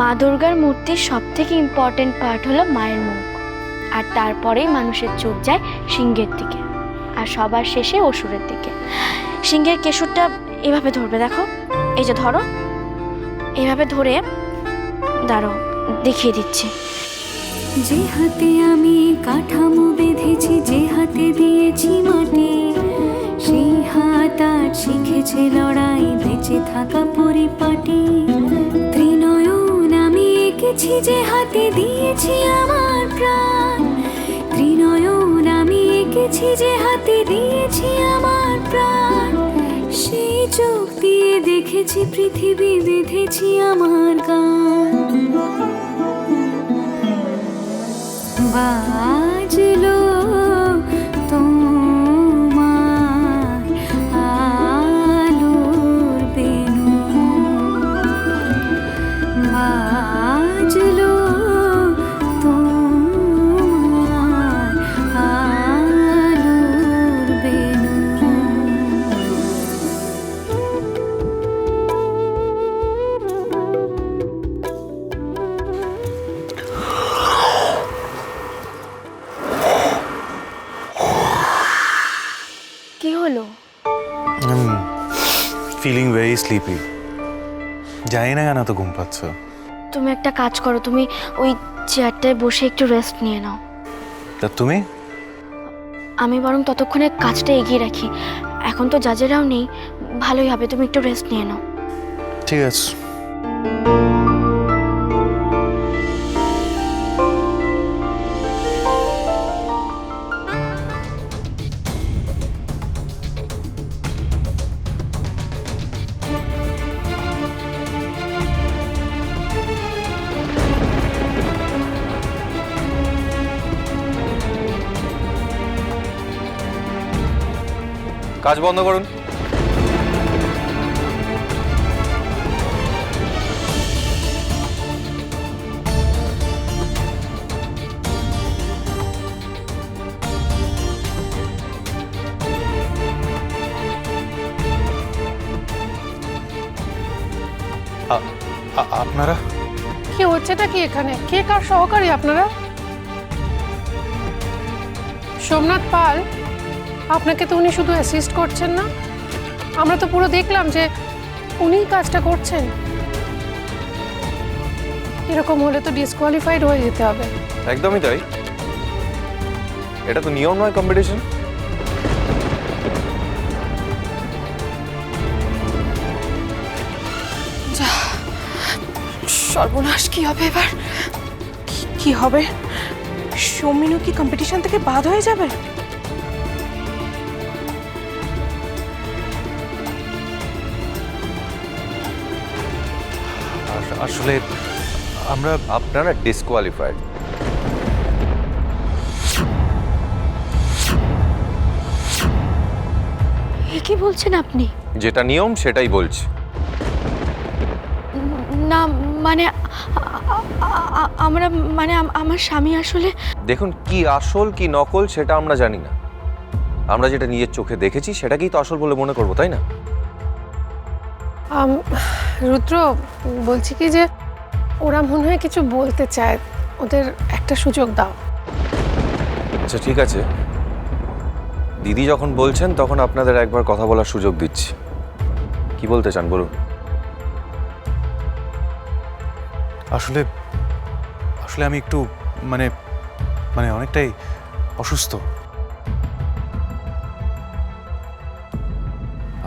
মা দুর্গার মূর্তির সবথেকে ইম্পর্টেন্ট পার্ট হলো মায়ের মুখ, আর তারপরেই মানুষের চোখ যায় সিংহের দিকে, আর সবার শেষে অসুরের দিকে। সিংহের কেশরটা এভাবে ধরবে, দেখো, এই যে ধরো, এভাবে ধরে দাঁড়াও, দেখিয়ে দিচ্ছি। যে হাতে আমি কাঠামো বেঁধেছি, যে হাতে দিয়েছি মাটি, সেই হাত আর শিখেছে লড়াই, বেঁচে থাকা পরিপাটি। ত্রিনয়ন আমি এঁকেছি, যে হাতে দিয়েছি আমার প্রাণ। ত্রিনয়ন আমি এঁকেছি, যে হাতে দিয়েছি আমার প্রাণ। সেই চোখ দিয়ে দেখেছি পৃথিবী, বেঁধেছি আমার গান। বাজলো তোমার আলোর বেনু, বাজলো তোমার আলোর বেনু। কি হলো? Feeling very sleepy. জানি না কেন তো ঘুম পাচ্ছ। তুমি একটা কাজ করো, তুমি ওই চেয়ারটায় বসে একটু রেস্ট নিয়ে নাও। তা তুমি? আমি বরং ততক্ষণে কাজটা এগিয়ে রাখি। এখন তো জাজেরাও নেই, ভালোই হবে, তুমি একটু রেস্ট নিয়ে নাও। ঠিক আছে। কাজ বন্ধ করুন। আপনারা কি হচ্ছেটা কি এখানে? কে কার সহকারী আপনারা? সোমনাথ পাল, আপনাকে তো উনি শুধু অ্যাসিস্ট করছেন না, আমরা তো পুরো দেখলাম যে উনিই কাজটা করছেন। এরকম হলে তো ডিসকোয়ালিফাইড হয়ে যেতে হবে। একদমই তাই, এটা তো নিয়ম নয় কম্পিটিশন। সর্বনাশ, কি হবে এবার? কি হবে? সৌমিনু কি কম্পিটিশন থেকে বাদ হয়ে যাবে? আসলে আপনারা ডিসকোয়ালিফাইড। কি বলছেন আপনি? যেটা নিয়ম সেটাই বলছি। না মানে আমরা মানে আমার স্বামী আসলে। দেখুন, কি আসল কি নকল সেটা আমরা জানি না, আমরা যেটা নিজের চোখে দেখেছি সেটাকেই তো আসল বলে মনে করবো, তাই না? রুদ্র, বলছি কি যে ওরা মনে হয় কিছু বলতে চায়, ওদের একটা সুযোগ দাও। আচ্ছা ঠিক আছে, দিদি যখন বলছেন তখন আপনাদের একবার কথা বলার সুযোগ দিচ্ছি। কি বলতে চান বলুন। আসলে আসলে আমি একটু মানে মানে অনেকটাই অসুস্থ।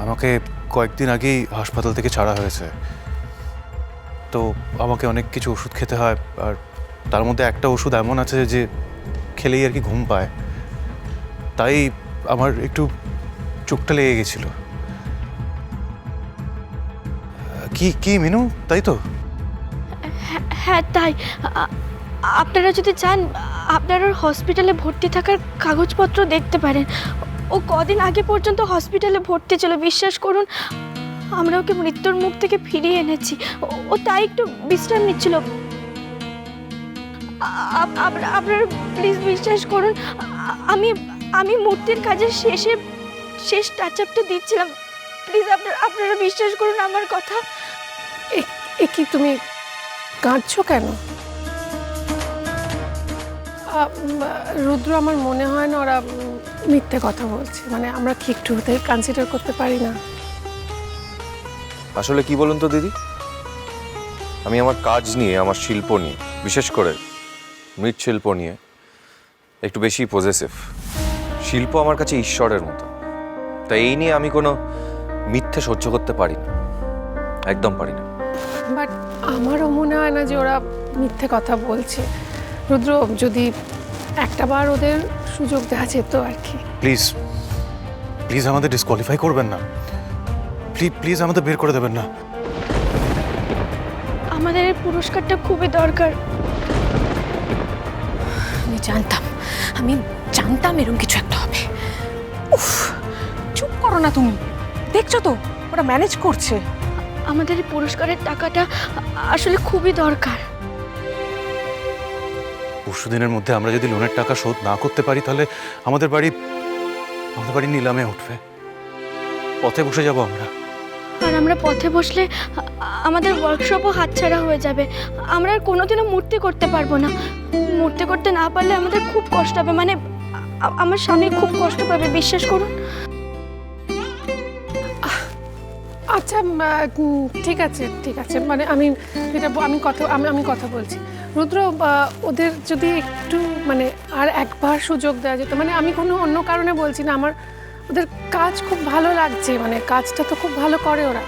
আমাকে কয়েকদিন আগেই হাসপাতাল থেকে ছাড়া হয়েছে, তো আমাকে অনেক কিছু ওষুধ খেতে হয়, আর তার মধ্যে একটা ওষুধ এমন আছে যে খেলেই আর কি ঘুম পায়, তাই আমার একটু চোখটা লেগে গেছিল। কি কি মিনু, তাই তো? হ্যাঁ তাই। আপনারা যদি চান আপনারা হসপিটালে ভর্তি থাকার কাগজপত্র দেখতে পারেন। ও কদিন আগে পর্যন্ত হসপিটালে ভর্তি ছিল, বিশ্বাস করুন। আমরা ওকে মৃত্যুর মুখ থেকে ফিরিয়ে এনেছি। ও তাই একটু বিশ্রাম নিচ্ছিল। আপনারা প্লিজ বিশ্বাস করুন, আমি মূর্তির কাজের শেষ টাচ আপটা দিচ্ছিলাম। প্লিজ আপনারা বিশ্বাস করুন আমার কথা। কি তুমি কাঁদছো কেন? রুদ্র, আমার মনে হয় না ওরা মিথ্যে কথা বলছে। মানে আমরা কি একটু ওদের কনসিডার করতে পারি না? আসলে কি বলুন তো দিদি, আমি আমার কাজ নিয়ে, আমার শিল্প নিয়ে, বিশেষ করে মৃৎশিল্প নিয়ে একটু বেশি পজেসিভ। শিল্প আমার কাছে ঈশ্বরের মতো, তাই এই নিয়ে আমি কোনো মিথ্যে সহ্য করতে পারি না, একদম পারি না। বাট আমারও মনে হয় না যে ওরা মিথ্যে কথা বলছে। রুদ্র, যদি একটা বার ওদের সুযোগ দেওয়া যেত আর কি। প্লিজ প্লিজ আমাদের ডিসকোয়ালিফাই করবেন না, প্লিজ আমাদের বের করে দেবেন না। আমাদের এই পুরস্কারটা খুবই দরকার। আমি জানতাম এরকম কিছু একটা হবে। উফ, চুপ করো না তুমি, দেখছো তো ওরা ম্যানেজ করছে। আমাদের এই পুরস্কারের টাকাটা আসলে খুবই দরকার। পরশুদিনের মধ্যে আমরা যদি লোনের টাকা শোধ না করতে পারি, তাহলে আমাদের বাড়ি নিলামে উঠবে, পথে বসে যাব আমরা। আর আমরা পথে বসলে আমাদের ওয়ার্কশপও হাতছাড়া হয়ে যাবে। আমরা আর কোনোদিনও মূর্তি করতে পারবো না। মূর্তি করতে না পারলে আমাদের খুব কষ্ট হবে, মানে আমার স্বামী খুব কষ্ট পাবে, বিশ্বাস করুন। আচ্ছা, ঠিক আছে ঠিক আছে, মানে আমি কথা বলছি। রুদ্র, ওদের যদি একটু মানে আর একবার সুযোগ দেওয়া যেত, মানে আমি কোনো অন্য কারণে বলছি না, আমার ওদের কাজ খুব ভালো লাগছে, মানে কাজটা তো খুব ভালো করে ওরা।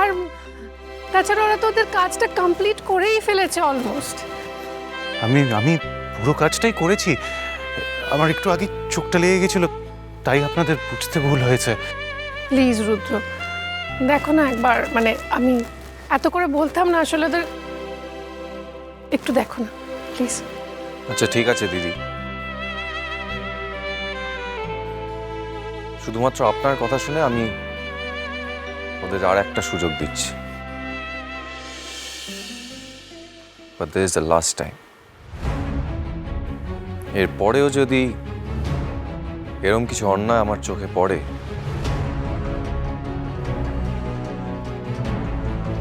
আর তাছাড়া ওরা তো ওদের কাজটা কমপ্লিট করেই ফেলেছে অলমোস্ট। আমি পুরো কাজটাই করেছি, আমার একটু আগে চোখটা লেগে গেছিল, তাই আপনাদের বুঝতে ভুল হয়েছে। প্লিজ রুদ্র, দেখো না একবার, মানে আমি এত করে বলতাম না, আসলে ওদের একটু দেখো না প্লিজ। আচ্ছা ঠিক আছে দিদি, শুধুমাত্র আপনার কথা শুনে আমি ওদের আর একটা সুযোগ দিচ্ছি, but this is the last time. এরপরেও যদি এরকম কিছু অন্যায় আমার চোখে পড়ে,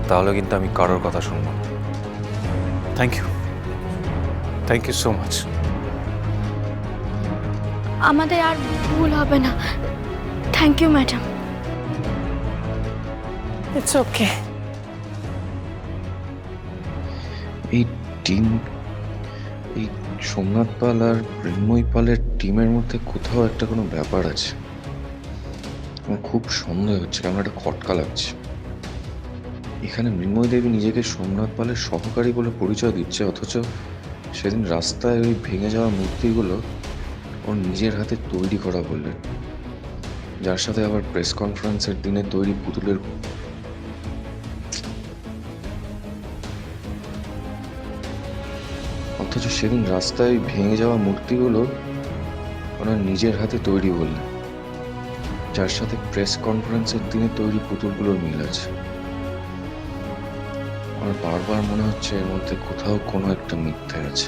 তাহলে কিন্তু আমি কারোর কথা শুনবো না। Thank you so much. আমাদের আর ভুল হবে না। Thank you madam. It's okay. এই টিম, এই সোমনাথ পাল আর মৃন্ময় পালের টিমের মধ্যে কোথাও একটা কোনো ব্যাপার আছে। আমার খুব সন্দেহ হচ্ছে, আমার একটা খটকা লাগছে। এখানে মৃন্ময় দেবী নিজেকে সোমনাথ পালের সহকারী বলে পরিচয় দিচ্ছে, অথচ সেদিন রাস্তায় ওই ভেঙে যাওয়া মূর্তিগুলো ওর নিজের হাতে তৈরি করা বললেন, যার সাথে আবার প্রেস কনফারেন্সের দিনে তৈরি পুতুলের অথচ সেদিন রাস্তায় ভেঙে যাওয়া মূর্তিগুলো ওনার নিজের হাতে তৈরি বললেন, যার সাথে প্রেস কনফারেন্সের দিনে তৈরি পুতুলগুলোর মিল আছে। আমার বারবার মনে হচ্ছে এর মধ্যে কোথাও কোনো একটা মিথ্যে আছে।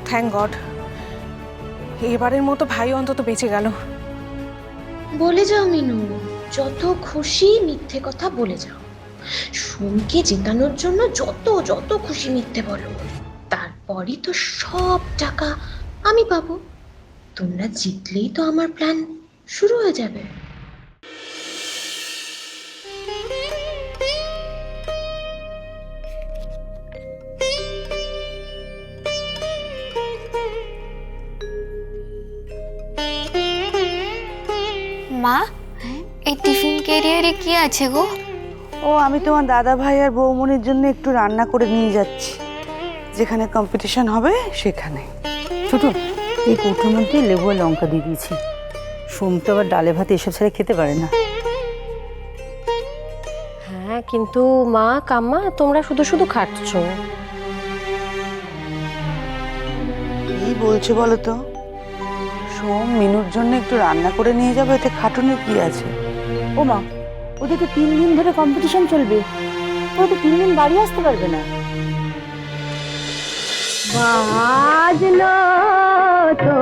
থ্যাংক গড, এবারের মতো ভাই অন্তত বেঁচে গেল। বলে যাও মিনু, যত খুশি মিথ্যে কথা বলে যাও। সোমকে জেতানোর জন্য যত খুশি মিথ্যে বলো, তারপরই তো সব টাকা আমি পাবো। তোমরা জিতলেই তো আমার প্ল্যান শুরু হয়ে যাবে। মা, এই টিফিন ক্যারিয়ারে কি আছে গো? ও আমি তোমার দাদা ভাই আর বৌমনির জন্য একটু রান্না করে নিয়ে যাচ্ছি, যেখানে কম্পিটিশন হবে সেখানে। ছোট, এই কৌটোর মধ্যে লেবু আর লঙ্কা দিয়ে দিয়েছি। সোম তো আবার ডালে ভাত এসব ছেড়ে খেতে পারে না। হ্যাঁ, কিন্তু মা কাম্মা তোমরা শুধু শুধু খাচ্ছ। কি বলছো বলো তো? সোম মিনুর জন্য একটু রান্না করে নিয়ে যাবে, এতে খাটুনের কি আছে? ও মা, ওদের তো 3 দিন ধরে কম্পিটিশন চলবে, ওরা তো 3 দিন বাড়ি আসতে পারবে না। বাজলো তো